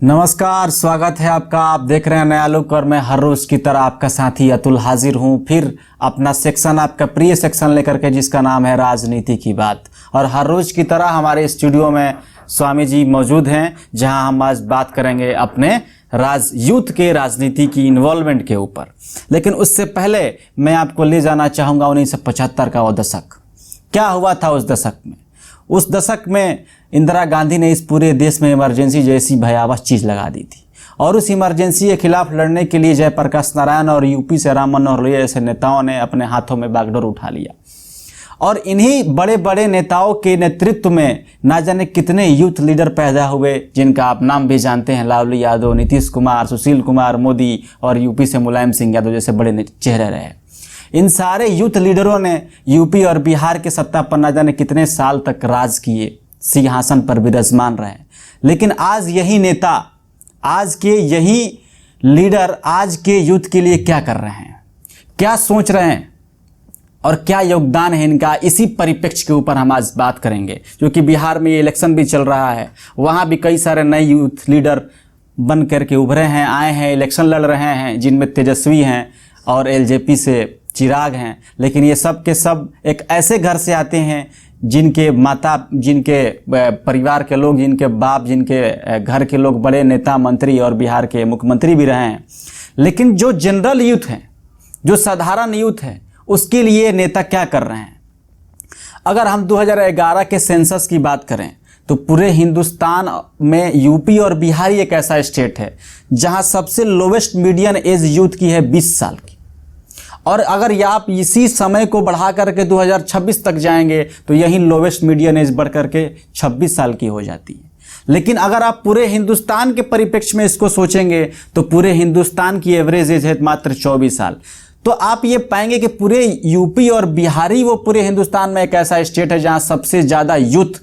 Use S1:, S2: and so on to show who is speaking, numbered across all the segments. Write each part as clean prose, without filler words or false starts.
S1: नमस्कार, स्वागत है आपका। आप देख रहे हैं नया लुक और मैं हर रोज की तरह आपका साथी अतुल हाजिर हूं फिर अपना सेक्शन, आपका प्रिय सेक्शन लेकर के, जिसका नाम है राजनीति की बात। और हर रोज की तरह हमारे स्टूडियो में स्वामी जी मौजूद हैं, जहां हम आज बात करेंगे अपने यूथ के राजनीति की इन्वॉल्वमेंट के ऊपर। लेकिन उससे पहले मैं आपको ले जाना चाहूँगा 1975 का वो दशक। क्या हुआ था उस दशक में? उस दशक में इंदिरा गांधी ने इस पूरे देश में इमरजेंसी जैसी भयावह चीज़ लगा दी थी, और उस इमरजेंसी के खिलाफ लड़ने के लिए जयप्रकाश नारायण और यूपी से राम मनोहर लोहिया जैसे नेताओं ने अपने हाथों में बागडोर उठा लिया। और इन्हीं बड़े बड़े नेताओं के नेतृत्व में ना जाने कितने यूथ लीडर पैदा हुए, जिनका आप नाम भी जानते हैं। लालू यादव, नीतीश कुमार, सुशील कुमार मोदी और यूपी से मुलायम सिंह यादव जैसे बड़े चेहरे रहे। इन सारे यूथ लीडरों ने यूपी और बिहार के सत्ता पर ना जाने कितने साल तक राज किए, सिंहासन पर विराजमान रहे। लेकिन आज यही नेता, आज के यही लीडर आज के यूथ के लिए क्या कर रहे हैं, क्या सोच रहे हैं और क्या योगदान है इनका, इसी परिप्रेक्ष्य के ऊपर हम आज बात करेंगे। क्योंकि बिहार में ये इलेक्शन भी चल रहा है, वहाँ भी कई सारे नए यूथ लीडर बन करके उभरे हैं, आए हैं, इलेक्शन लड़ रहे हैं, जिनमें तेजस्वी हैं और एलजेपी से चिराग हैं। लेकिन ये सब के सब एक ऐसे घर से आते हैं जिनके माता, जिनके परिवार के लोग, जिनके बाप, जिनके घर के लोग बड़े नेता, मंत्री और बिहार के मुख्यमंत्री भी रहे हैं। लेकिन जो जनरल यूथ हैं, जो साधारण यूथ है, उसके लिए नेता क्या कर रहे हैं? अगर हम 2011 के सेंसस की बात करें तो पूरे हिंदुस्तान में यूपी और बिहार एक ऐसा स्टेट है जहां सबसे लोवेस्ट मीडियन एज यूथ की है 20 साल की। और अगर आप इसी समय को बढ़ा करके 2026 तक जाएंगे तो यही लोवेस्ट मीडियन एज बढ़ करके 26 साल की हो जाती है। लेकिन अगर आप पूरे हिंदुस्तान के परिप्रेक्ष्य में इसको सोचेंगे तो पूरे हिंदुस्तान की एवरेज एज है मात्र 24 साल। तो आप ये पाएंगे कि पूरे यूपी और बिहारी वो पूरे हिंदुस्तान में एक ऐसा स्टेट है जहां सबसे ज़्यादा यूथ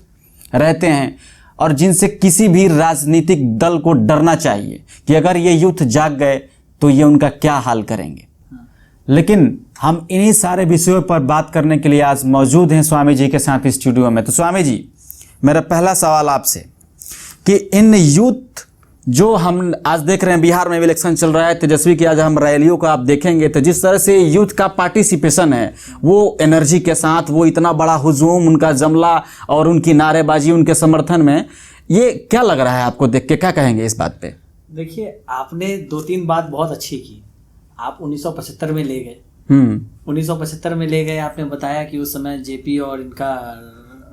S1: रहते हैं, और जिनसे किसी भी राजनीतिक दल को डरना चाहिए कि अगर ये यूथ जाग गए तो ये उनका क्या हाल करेंगे। लेकिन हम इन्हीं सारे विषयों पर बात करने के लिए आज मौजूद हैं स्वामी जी के साथ स्टूडियो में। तो स्वामी जी, मेरा पहला सवाल आपसे कि इन यूथ जो हम आज देख रहे हैं, बिहार में भी इलेक्शन चल रहा है, तेजस्वी की आज हम रैलियों को आप देखेंगे तो जिस तरह से यूथ का पार्टिसिपेशन है, वो एनर्जी के साथ, वो इतना बड़ा हुजूम, उनका जमला और उनकी नारेबाजी उनके समर्थन में, ये क्या लग रहा है आपको देख के? क्या कहेंगे इस बात पे?
S2: देखिए, आपने 2-3 बात बहुत अच्छी की। आप 1975 में ले गए। 1975 में ले गए, आपने बताया कि उस समय जेपी और इनका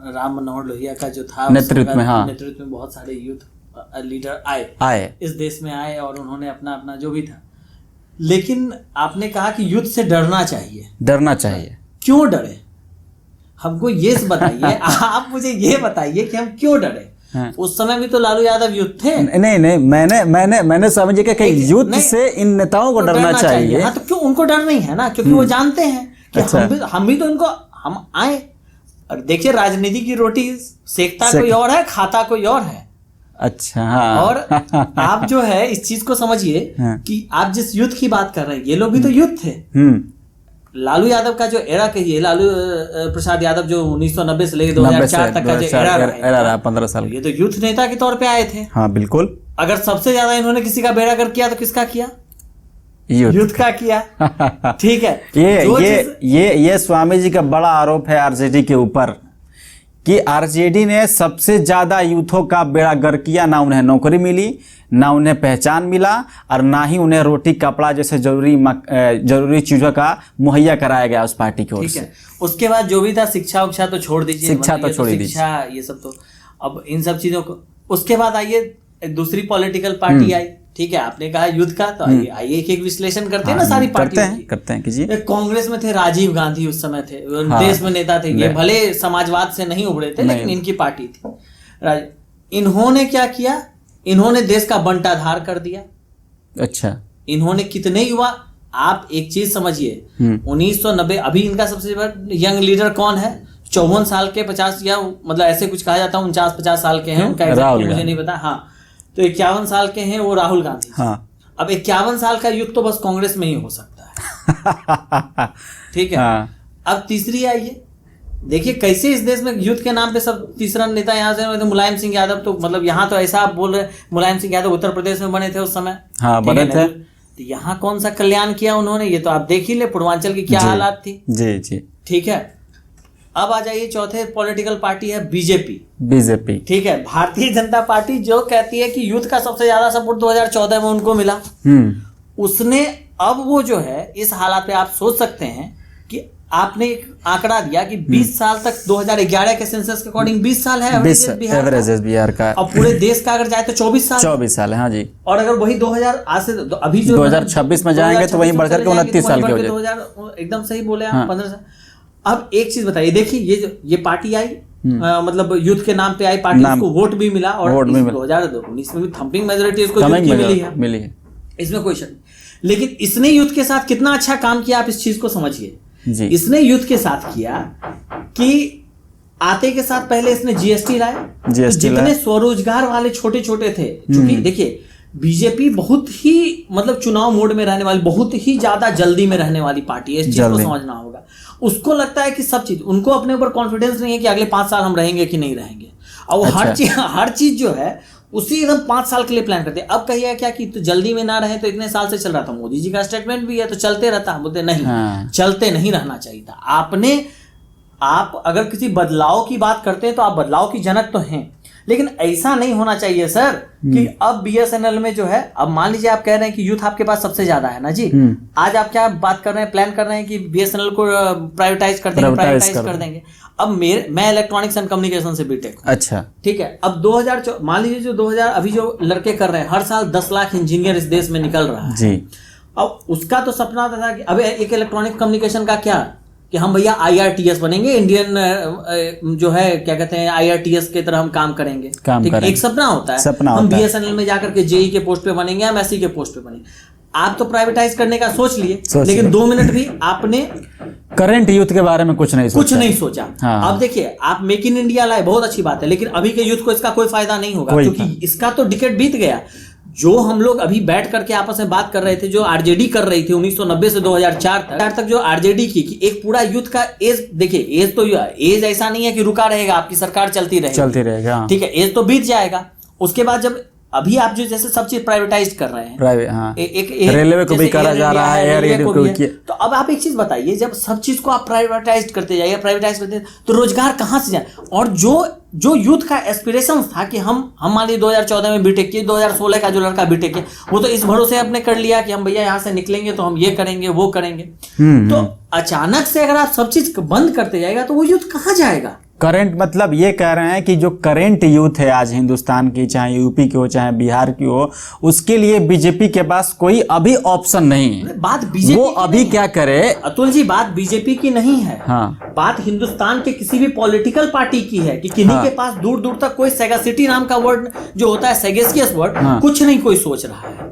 S2: राम मनोहर लोहिया का जो था नेतृत्व में, हाँ, नेतृत्व में बहुत सारे यूथ लीडर आए इस देश में आए और उन्होंने अपना अपना जो भी था। लेकिन आपने कहा कि युद्ध से डरना चाहिए। क्यों डरे? हमको ये बताइए। आप मुझे ये बताइए कि हम क्यों डरे? हाँ। उस समय भी तो लालू यादव युद्ध थे। नहीं,
S1: मैंने समझ के कि युद्ध से इन नेताओं को डरना चाहिए।
S2: हाँ, तो क्यों उनको डर नहीं है ना? क्योंकि वो जानते हैं कि अच्छा, हम भी तो इनको, हम आए। और देखिए, राजनीति की रोटी सेकता कोई और है, खाता कोई और है।
S1: अच्छा, हाँ।
S2: और आप जो है इस चीज को समझिए, हाँ, कि आप जिस युद्ध की बात कर रहे हैं, ये लोग भी तो युद्ध थे। लालू यादव का जो एरा कहिए, लालू प्रसाद यादव जो 1990 से लेकर 2004 तक का जो एरा रहा 15 साल, ये तो यूथ नेता के तौर पे आए थे।
S1: हाँ, बिल्कुल।
S2: अगर सबसे ज्यादा इन्होंने किसी का बेड़ा गर्क किया तो किसका किया? यूथ का किया। ठीक है।
S1: ये स्वामी जी का बड़ा आरोप है आरजेडी के ऊपर कि आरजेडी ने सबसे ज्यादा यूथों का बेड़ा गर्क किया। ना उन्हें नौकरी मिली, ना उन्हें पहचान मिला, और ना ही उन्हें रोटी कपड़ा जैसे जरूरी चीजों का मुहैया कराया गया उस पार्टी की ओर से।
S2: उसके बाद जो भी था, शिक्षा उक्षा तो छोड़ दीजिए,
S1: शिक्षा तो छोड़ दीजिए,
S2: शिक्षा ये सब तो अब इन सब चीजों को। उसके बाद आइए दूसरी पॉलिटिकल पार्टी आई। ठीक है, आपने कहा युद्ध का, तो आइए एक एक विश्लेषण करते हैं ना सारी पार्टियों की।
S1: करते हैं कीजिए।
S2: कांग्रेस में थे राजीव गांधी, उस समय थे, देश में नेता थे। ये भले समाजवाद से नहीं उभरे थे, लेकिन इनकी पार्टी थी। इन्होंने क्या किया? इन्होंने देश का बंटाधार कर दिया।
S1: अच्छा,
S2: इन्होंने कितने युवा, आप एक चीज समझिए, 1990, अभी इनका सबसे बड़ा यंग लीडर कौन है? 54 साल के, 50 या मतलब ऐसे कुछ कहा जाता है, 49-50 साल के हैं, उनका मुझे नहीं पता। हाँ, तो 51 साल के हैं वो राहुल गांधी। हाँ। अब 51 साल का युग तो बस कांग्रेस में ही हो सकता है। ठीक है। हाँ। अब तीसरी आइए, देखिए कैसे इस देश में युद्ध के नाम पे सब तीसरा नेता यहाँ से तो मुलायम सिंह यादव, तो मतलब यहाँ तो ऐसा आप बोल रहे मुलायम सिंह यादव उत्तर प्रदेश में बने थे उस समय।
S1: हाँ बने थे।
S2: तो यहाँ कौन सा कल्याण किया उन्होंने, ये तो आप देख ही ले पूर्वांचल की क्या हालात थी।
S1: जी जी
S2: ठीक है। अब आ जाइए चौथे पॉलिटिकल पार्टी है बीजेपी।
S1: बीजेपी
S2: ठीक है, भारतीय जनता पार्टी जो कहती है कि युद्ध का सबसे ज्यादा सपोर्ट 2014 में उनको मिला। उसने अब वो जो है इस हालात पे आप सोच सकते हैं कि आपने एक आंकड़ा दिया कि 20 साल तक 2011 के सेंसस के अकॉर्डिंग 20 साल है
S1: एवरेज बिहार का।
S2: अब पूरे देश का अगर जाए तो 24 साल
S1: है। हाँ जी।
S2: और अगर वही 2000 आज से अभी जो
S1: 2026 में जाएंगे तो वहीं बढ़कर के 29 साल के हो जाए।
S2: 2000 एकदम सही बोले आप। 15 साल। अब एक चीज बताइए, देखिए ये पार्टी आई मतलब युद्ध के नाम पे आई पार्टी, उसको वोट भी मिला और 2019 में भी थंपिंग मेजोरिटी उसको मिली है, इसमें कोई शक नहीं। लेकिन इसने युद्ध के साथ कितना अच्छा काम किया आप इस चीज को समझिए। इसने युद्ध के साथ किया कि आते के साथ पहले इसने जीएसटी लाया, जितने स्वरोजगार वाले छोटे छोटे थे, क्योंकि देखिए बीजेपी बहुत ही मतलब चुनाव मोड में रहने वाली, बहुत ही ज्यादा जल्दी में रहने वाली पार्टी है, इस चीज को समझना होगा। उसको लगता है कि सब चीज, उनको अपने ऊपर कॉन्फिडेंस नहीं है कि अगले 5 साल हम रहेंगे कि नहीं रहेंगे, और वो हर चीज जो है उसी एकदम 5 साल के लिए प्लान करते हैं। अब कहिए क्या कि तो जल्दी में ना रहे, तो इतने साल से चल रहा था, मोदी जी का स्टेटमेंट भी है तो चलते रहता, बोलते नहीं चलते नहीं रहना चाहिए था। आप अगर किसी बदलाव की बात करते हैं तो आप बदलाव की जनक तो हैं, लेकिन ऐसा नहीं होना चाहिए सर कि अब बीएसएनएल में जो है, अब मान लीजिए आप कह रहे हैं कि यूथ आपके पास सबसे ज्यादा है ना जी, आज आप क्या बात कर रहे हैं, प्लान कर रहे हैं कि बीएसएनएल को प्राइवेटाइज कर देंगे, प्राइवेटाइज कर देंगे। अब मैं इलेक्ट्रॉनिक्स एंड कम्युनिकेशन से बीटेक हूं। अच्छा ठीक है। अब 2000 मान लीजिए जो 2000 अभी जो लड़के कर रहे हैं, हर साल 10 लाख इंजीनियर इस देश में निकल रहा है जी। अब उसका तो सपना था कि अब एक इलेक्ट्रॉनिक कम्युनिकेशन का क्या कि हम भैया IRTS बनेंगे, इंडियन जो है क्या कहते हैं IRTS के तरह हम काम करेंगे। एक सपना होता है, हम BSNL में जाकर के JE के पोस्ट पे बनेंगे, MSc के पोस्ट पे बनेंगे। आप तो प्राइवेटाइज करने का सोच लिए, लेकिन 2 मिनट भी आपने
S1: करंट यूथ के बारे में कुछ नहीं सोचा।
S2: हाँ। अब देखिए आप मेक इन इंडिया लाए, बहुत अच्छी बात है, लेकिन अभी के यूथ को इसका कोई फायदा नहीं होगा, क्योंकि इसका तो डिकेड बीत गया। जो हम लोग अभी बैठ करके आपस में बात कर रहे थे, जो आरजेडी कर रही थी 1990 से 2004 तक जो आरजेडी की कि एक पूरा यूथ का एज, देखिए एज तो एज ऐसा नहीं है कि रुका रहेगा, आपकी सरकार चलती रहेगा, ठीक है, एज तो बीत जाएगा। उसके बाद जब अभी आप जो जैसे सब चीज प्राइवेटाइज कर रहे हैं, हाँ। रेलवे को भी करा जा रहा है, एयर को भी, तो अब आप एक चीज बताइए, जब सब चीज को आप प्राइवेटाइज करते जाइए, तो रोजगार कहां से जाए? और जो यूथ का एस्पिरेशन था कि हम मान लीजिए 2014 में बीटेक किए, 2016 का जो लड़का बीटेक किया, वो तो इस भरोसे अपने कर लिया कि हम भैया यहाँ से निकलेंगे तो हम ये करेंगे वो करेंगे। तो अचानक से अगर आप सब चीज बंद करते जाएगा तो वो यूथ कहाँ जाएगा?
S1: करंट मतलब ये कह रहे हैं कि जो करंट यूथ है आज हिंदुस्तान की, चाहे यूपी की हो चाहे बिहार की हो, उसके लिए बीजेपी के पास कोई अभी ऑप्शन नहीं है।
S2: बात बीजेपी
S1: वो अभी क्या करे
S2: अतुल जी, बात बीजेपी की नहीं है। हाँ। बात हिंदुस्तान के किसी भी पॉलिटिकल पार्टी की है कि किन्हीं के पास दूर दूर तक कोई सेगासिटी नाम का वर्ड जो होता है, सेगेसियस वर्ड, कुछ नहीं कोई सोच रहा है।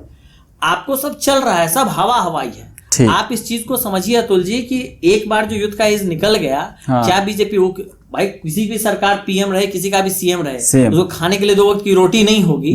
S2: आपको सब चल रहा है, सब हवाई है। आप इस चीज को समझिए अतुल जी कि एक बार जो युद्ध का एज निकल गया, क्या बीजेपी वो भाई किसी भी सरकार पीएम रहे, किसी का भी सीएम रहे, उसको खाने के लिए 2 वक्त की रोटी नहीं होगी,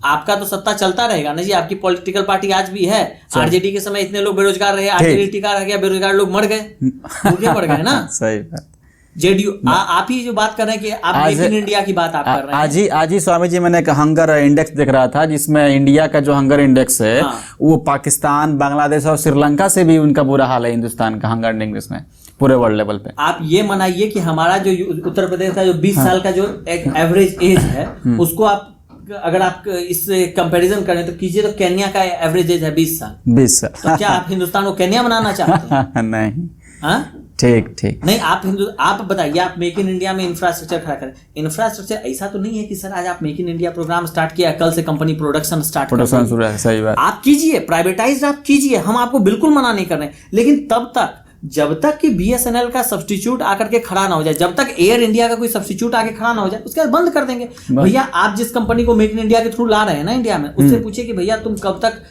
S2: आपका तो सत्ता चलता रहेगा ना जी। आपकी पॉलिटिकल पार्टी आज भी है, आरजेडी के समय इतने लोग बेरोजगार रहे, आरजेडी टीका रह गया, बेरोजगार लोग मर गए, भूखे मर गए ना। सही बात। जेडीयू आप ही जो बात कर रहे हैं कि आप मेक इन इंडिया की बात आप कर रहे हैं।
S1: आज ही स्वामी जी मैंने एक हंगर इंडेक्स देख रहा था, जिसमें इंडिया का जो हंगर इंडेक्स है वो पाकिस्तान, बांग्लादेश और श्रीलंका से भी उनका बुरा हाल है हिंदुस्तान का हंगर इंडेक्स में, पूरे वर्ल्ड लेवल पे।
S2: आप ये मनाइए कि हमारा जो उत्तर प्रदेश का जो 20 साल का जो एक एवरेज एज है, उसको आप अगर आप इससे कंपैरिजन करें तो कीजिए, तो केन्या का एवरेज एज है 20 साल।
S1: 20 साल।
S2: तो क्या आप हिंदुस्तान को केन्या बनाना चाहते हैं?
S1: नहीं।
S2: हाँ
S1: ठीक
S2: नहीं। आप बताइए, आप मेक इन इंडिया में इंफ्रास्ट्रक्चर खड़ा करें। इंफ्रास्ट्रक्चर ऐसा तो नहीं है कि सर आज आप make in India programme start किया, कल से कंपनी प्रोडक्शन शुरू है। सही बात। आप कीजिए, प्राइवेटाइज आप कीजिए, हम आपको बिल्कुल मना नहीं कर रहे हैं, लेकिन तब तक जब तक कि बीएसएनएल का सब्स्टिट्यूट आकर के खड़ा ना हो जाए, जब तक एयर इंडिया का कोई सब्स्टिट्यूट आके खड़ा ना हो जाए, उसके बाद बंद कर देंगे। भैया आप जिस कंपनी को मेक इन इंडिया के थ्रू ला रहे हैं ना इंडिया में, उससे पूछिए कि भैया तुम कब तक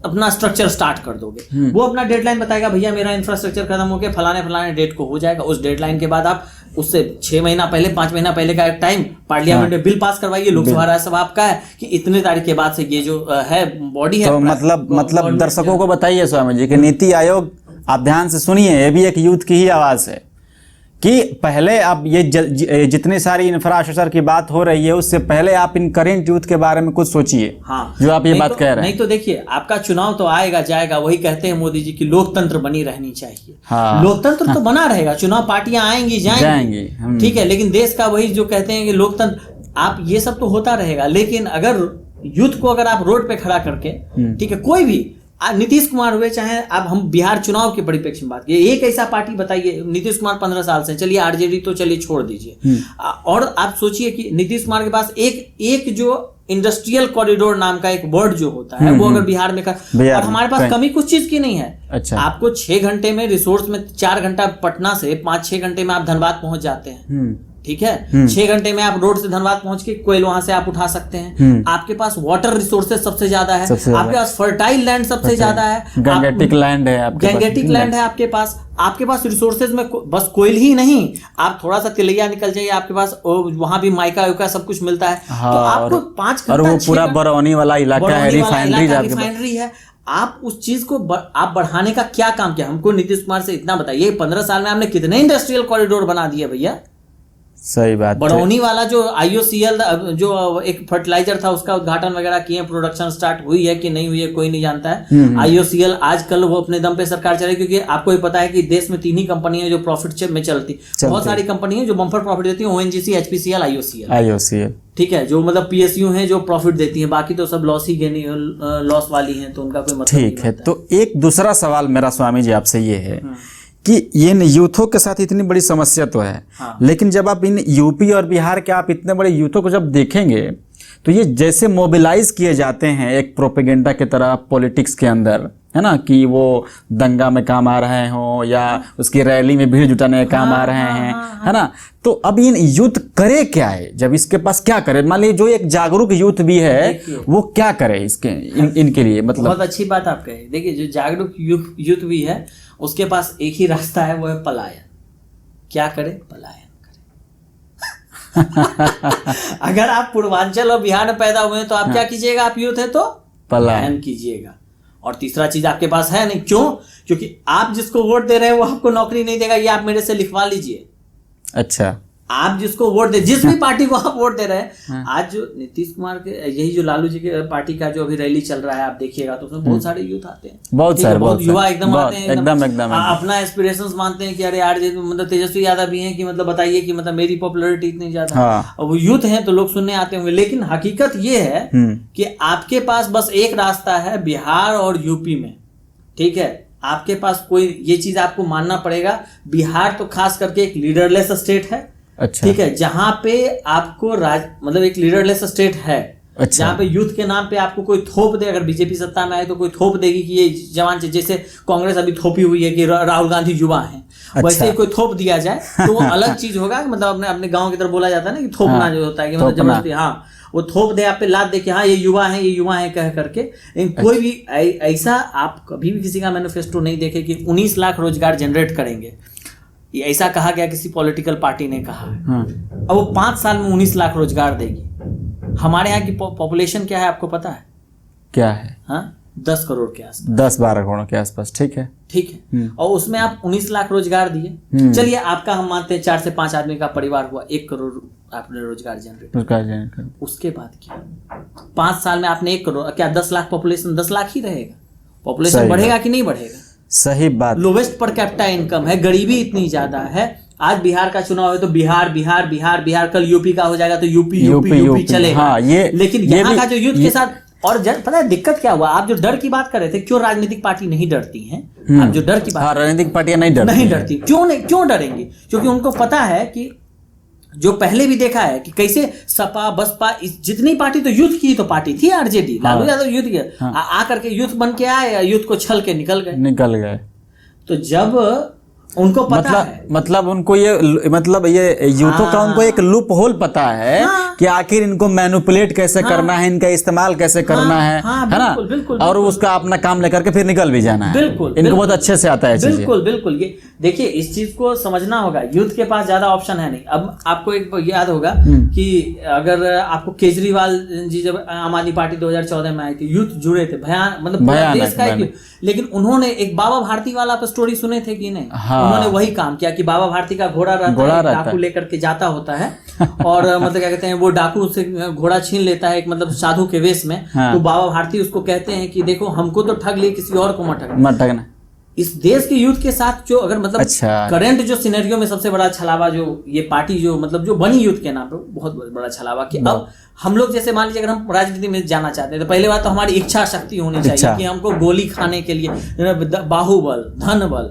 S2: अपना स्ट्रक्चर स्टार्ट कर दोगे। वो अपना डेडलाइन बताएगा, भैया मेरा इंफ्रास्ट्रक्चर खत्म हो गया फलाने डेट को हो जाएगा। उस डेडलाइन के बाद आप उससे 6 महीना पहले 5 महीना पहले का एक टाइम पार्लियामेंट में बिल पास करवाइए। लोकसभा राज्यसभा आपका है कि इतने तारीख के बाद से ये जो है बॉडी है,
S1: तो मतलब दर्शकों को बताइए स्वामी जी कि नीति आयोग, आप ध्यान से सुनिए, ये भी एक यूथ की ही आवाज है कि पहले अब ये जितनी सारी इंफ्रास्ट्रक्चर की बात हो रही है उससे पहले आप इन करेंट यूथ के बारे में कुछ सोचिए।
S2: हाँ,
S1: जो आप ये बात कह रहे हैं।
S2: नहीं तो देखिए, आपका चुनाव तो आएगा जाएगा, वही कहते हैं मोदी जी की लोकतंत्र बनी रहनी चाहिए।
S1: हाँ,
S2: लोकतंत्र तो बना रहेगा, चुनाव पार्टियां आएंगी जाएंगी, ठीक है, लेकिन देश का वही जो कहते हैं कि लोकतंत्र, आप ये सब तो होता रहेगा, लेकिन अगर यूथ को अगर आप रोड पे खड़ा करके, ठीक है, कोई भी नीतीश कुमार हुए, चाहे अब हम बिहार चुनाव के परिप्रेक्ष्य में बात किए, एक ऐसा पार्टी बताइए, नीतीश कुमार 15 साल से, चलिए आरजेडी तो चलिए छोड़ दीजिए, और आप सोचिए कि नीतीश कुमार के पास एक जो इंडस्ट्रियल कॉरिडोर नाम का एक वर्ड जो होता है वो अगर बिहार में और हमारे पास कमी कुछ चीज की नहीं है।
S1: अच्छा।
S2: आपको 6 घंटे में रिसोर्स में 4 घंटा पटना से 5-6 घंटे में आप धनबाद पहुंच जाते हैं, ठीक है, 6 घंटे में आप रोड से धनबाद पहुंच के कोयल वहां से आप उठा सकते हैं। आपके पास वाटर रिसोर्सेज सबसे ज्यादा है, आपके पास फर्टाइल लैंड सबसे ज्यादा है,
S1: गैंगेटिक लैंड है
S2: आपके पास रिसोर्सेज में बस कोयल ही नहीं, आप थोड़ा सा तिलैया निकल जाइए, आपके पास वहां भी माइका उका सब कुछ मिलता है।
S1: हाँ,
S2: तो आपको 5 घंटा,
S1: और वो पूरा बरौनी वाला इलाका है,
S2: रिफाइनरी है, आप उस चीज को आप बढ़ाने का क्या काम किया? हमको नीतीश कुमार से इतना बताइए, 15 साल में आपने कितने इंडस्ट्रियल कॉरिडोर बना दिए भैया?
S1: सही बात।
S2: बरौनी वाला जो IOCL जो एक फर्टिलाइजर था उसका उद्घाटन वगैरह किए, प्रोडक्शन स्टार्ट हुई है कि नहीं हुई है कोई नहीं जानता है। IOCL आजकल वो अपने दम पे सरकार चले, क्योंकि आपको ही पता है कि देश में 3 ही कंपनियां जो प्रॉफिट में चलती, बहुत सारी कंपनी है जो बम्पर प्रॉफिट देती है, ONGC, HPCL, IOCL, ठीक है, जो मतलब PSU है जो प्रॉफिट देती है, बाकी तो सब लॉस वाली है, तो उनका कोई मतलब
S1: ठीक है। तो एक दूसरा सवाल मेरा स्वामी जी आपसे ये है कि ये यूथों के साथ इतनी बड़ी समस्या तो है,
S2: हाँ।
S1: लेकिन जब आप इन यूपी और बिहार के आप इतने बड़े यूथों को जब देखेंगे तो ये जैसे मोबिलाइज किए जाते हैं एक प्रोपेगेंडा की तरह पॉलिटिक्स के अंदर, है ना, कि वो दंगा में काम आ रहे हों या उसकी रैली में भीड़ जुटाने में काम आ रहे हैं, है ना। तो अब इन यूथ करे क्या है, जब इसके पास क्या करे? मान लीजिए जो एक जागरूक यूथ भी है वो क्या करे इसके इनके लिए, मतलब
S2: बहुत अच्छी बात आप कहे। देखिए, जो जागरूक यूथ भी है उसके पास एक ही रास्ता है, वो है पलायन। क्या करे? पलायन करे। अगर आप पूर्वांचल और बिहार में पैदा हुए हैं तो आप क्या कीजिएगा? आप यूथ है तो पलायन कीजिएगा। और तीसरा चीज आपके पास है नहीं, क्यों? क्योंकि आप जिसको वोट दे रहे हैं वो आपको नौकरी नहीं देगा, ये आप मेरे से लिखवा लीजिए।
S1: अच्छा,
S2: आप जिसको वोट दे, जिस भी पार्टी को आप वोट दे रहे हैं, आज जो नीतीश कुमार के, यही जो लालू जी के पार्टी का जो अभी रैली चल रहा है, आप देखिएगा तो उसमें बहुत सारे यूथ आते हैं, बहुत युवा एकदम आते हैं, एकदम अपना एस्पिरेशंस मानते हैं कि अरे यार, मतलब तेजस्वी यादव भी हैं कि मतलब बताइए कि मतलब मेरी पॉपुलैरिटी इतनी ज्यादा, और वो यूथ हैं तो लोग सुनने आते होंगे। लेकिन हकीकत ये है कि आपके पास बस एक रास्ता है बिहार और यूपी में, ठीक है, आपके पास कोई, ये चीज आपको मानना पड़ेगा, बिहार तो खास करके एक लीडरलेस स्टेट है। अच्छा। ठीक है, जहां पे आपको मतलब एक लीडरलेस स्टेट है। अच्छा। जहां पे यूथ के नाम पे आपको कोई थोप दे, अगर बीजेपी सत्ता में आए तो कोई थोप देगी कि ये जवान, जैसे कांग्रेस अभी थोपी हुई है कि राहुल गांधी युवा हैं। अच्छा। वैसे ही कोई थोप दिया जाए तो वो अलग चीज होगा, मतलब अपने गांव की तरफ बोला जाता है ना कि थोपना जो होता है कि मतलब जबरदस्ती, हाँ, वो थोप दे, आप पे लाद दे कि हाँ ये युवा है, ये युवा है कह करके। लेकिन कोई भी ऐसा आप कभी भी किसी का मैनिफेस्टो नहीं देखे कि 19 लाख रोजगार जनरेट करेंगे, ये ऐसा कहा गया किसी पॉलिटिकल पार्टी ने कहा। अब वो 5 साल में 19 लाख रोजगार देगी। हमारे यहाँ की पॉपुलेशन क्या है आपको पता है?
S1: क्या है?
S2: हाँ, 10 करोड़ के आसपास,
S1: 10-12 करोड़ के आसपास, ठीक है,
S2: ठीक है। और उसमें आप 19 लाख रोजगार दिए, चलिए आपका हम मानते हैं 4 से 5 आदमी का परिवार हुआ, 1 करोड़ आपने रोजगार जनरेट। उसके बाद क्या? 5 साल में आपने 1 करोड़, क्या 10 लाख पॉपुलेशन, 10 लाख ही रहेगा? पॉपुलेशन बढ़ेगा कि नहीं बढ़ेगा?
S1: सही बात।
S2: लोवेस्ट पर कैपिटा इनकम है, गरीबी इतनी ज्यादा है। आज बिहार का चुनाव है तो बिहार, कल यूपी का हो जाएगा तो यूपी चलेगा। हाँ, लेकिन यहाँ का जो यूथ के साथ, और पता है दिक्कत क्या हुआ? आप जो डर की बात कर रहे थे, क्यों राजनीतिक पार्टी नहीं डरती हैं? आप जो डर की बात,
S1: राजनीतिक पार्टियां नहीं डरती।
S2: क्यों डरेंगी? क्योंकि उनको पता है कि जो पहले भी देखा है कि कैसे सपा बसपा जितनी पार्टी, तो यूथ की तो पार्टी थी आरजेडी, लालू यादव यूथ की, आकर के यूथ बन के आए, यूथ को छल के निकल गए। तो जब उनको पता है,
S1: मतलब उनको ये, मतलब ये यूथों का उनको एक लूप होल पता है कि आखिर इनको मैनिपुलेट कैसे करना है, इनका इस्तेमाल कैसे करना है ना,
S2: बिल्कुल,
S1: और उसका अपना काम लेकर के फिर निकल भी जाना है।
S2: बिल्कुल,
S1: इनको बहुत अच्छे से आता है चीजें।
S2: बिल्कुल बिल्कुल। ये देखिए, इस चीज को समझना होगा, यूथ के पास ज्यादा ऑप्शन है नहीं। अब आपको एक याद होगा कि अगर आपको केजरीवाल जी जब आम आदमी पार्टी 2014 में आई थी, यूथ जुड़े थे, मतलब पूरा देश का एक, लेकिन उन्होंने एक बाबा भारती वाला पर स्टोरी सुने थे कि नहीं? उन्होंने वही काम किया कि बाबा भारती का घोड़ा रहता है, डाकू लेकर के जाता होता है और मतलब क्या कहते हैं, वो डाकू से घोड़ा छीन लेता है एक मतलब साधु के वेश में। तो बाबा भारती उसको कहते हैं कि देखो, हमको तो ठग लिए, किसी और को मत ठगना। इस देश के यूथ के साथ जो अगर मतलब करंट जो सिनेरियो में सबसे बड़ा छलावा जो ये पार्टी जो मतलब जो बनी यूथ के नाम पे, बहुत बड़ा छलावा कि अब हम लोग जैसे मान लीजिए अगर हम राजनीति में जाना चाहते हैं तो पहले बात तो हमारी इच्छा शक्ति होनी चाहिए कि हमको गोली खाने के लिए बाहुबल, धन बल,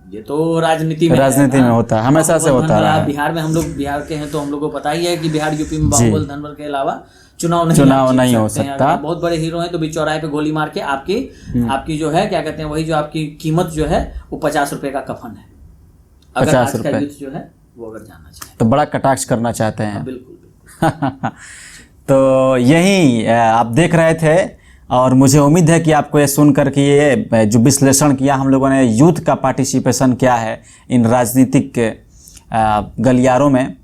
S2: ये तो राजनीति में
S1: होता है, हमेशा से होता है।
S2: बिहार में हम लोग बिहार के हैं तो हम लोग को पता ही है कि बिहार यूपी में बाहुबल धन बल के अलावा चुनाव नहीं हो सकता। बहुत बड़े हीरो हैं तो भी चौराहे पे गोली मार के आपकी जो है क्या कहते हैं, वही जो आपकी कीमत जो है वो 50 रुपए का कफन है। अगर आज का यूथ जो है वो अगर जाना चाहे
S1: तो बड़ा कटाक्ष करना चाहते हैं।
S2: बिल्कुल।
S1: तो यही आप देख रहे थे और मुझे उम्मीद है कि आपको ये सुनकर कि ये जो विश्लेषण किया हम लोगों ने, यूथ का पार्टिसिपेशन क्या है इन राजनीतिक गलियारों में,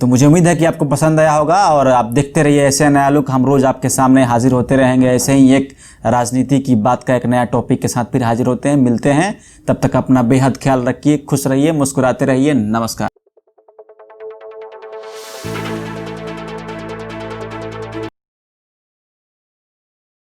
S1: तो मुझे उम्मीद है कि आपको पसंद आया होगा। और आप देखते रहिए ऐसे नया लुक, हम रोज़ आपके सामने हाजिर होते रहेंगे। ऐसे ही एक राजनीति की बात का एक नया टॉपिक के साथ फिर हाजिर होते हैं, मिलते हैं। तब तक अपना बेहद ख्याल रखिए, खुश रहिए, मुस्कुराते रहिए। नमस्कार।